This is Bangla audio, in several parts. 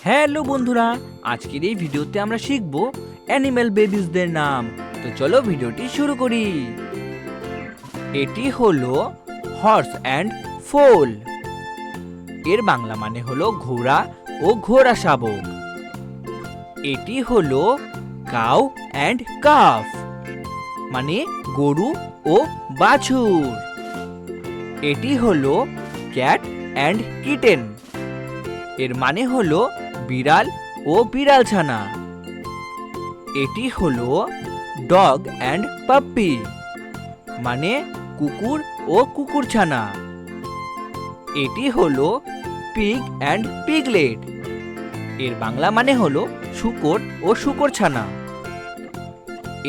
হ্যালো বন্ধুরা, আজকের এই ভিডিওতে আমরা শিখব অ্যানিম্যাল বেবিজদের নাম। তো চলো ভিডিওটি শুরু করি। এটি হলো হর্স অ্যান্ড ফোল। এর বাংলা মানে হলো ঘোড়া ও ঘোড়া শাবক। এটি হলো কাউ অ্যান্ড কাফ, মানে গরু ও বাছুর। এটি হলো ক্যাট অ্যান্ড কিটেন। এর মানে হলো বিড়াল ও বিড়াল ছানা। এটি হলো ডগ অ্যান্ড পাপ্পি, মানে কুকুর ও কুকুর ছানা। এটি হলো পিগ অ্যান্ড পিগলেট। এর বাংলা মানে হলো শূকর ও শূকর ছানা।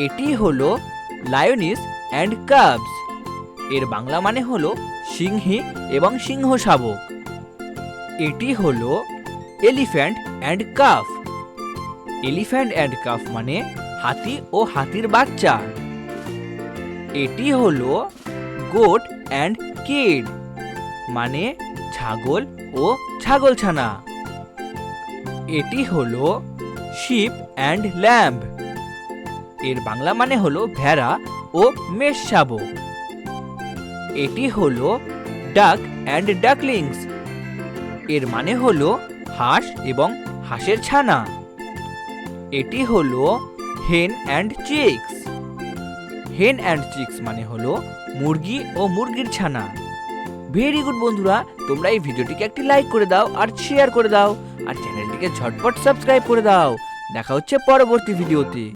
এটি হলো লায়নিস অ্যান্ড কাবস। এর বাংলা মানে হলো সিংহী এবং সিংহ শাবক। এটি হলো elephant and calf. Elephant and calf মানে হাতি ও হাতির বাচ্চা। এটি হলো গোট অ্যান্ড কিড, মানে ছাগল ও ছাগলছানা। এটি হলো শিপ অ্যান্ড ল্যাম্ব। এর বাংলা মানে হলো ভেড়া ও মেষ শাবক। এটি হলো ডাক অ্যান্ড ডাকলিংস। এর মানে হলো হাঁস এবং হাঁসের ছানা। এটি হলো হেন অ্যান্ড চিক্স। হেন অ্যান্ড চিক্স মানে হলো মুরগি ও মুরগির ছানা। ভেরি গুড বন্ধুরা, তোমরা এই ভিডিওটিকে একটি লাইক করে দাও আর শেয়ার করে দাও আর চ্যানেলটিকে ঝটপট সাবস্ক্রাইব করে দাও। দেখা হচ্ছে পরবর্তী ভিডিওতে।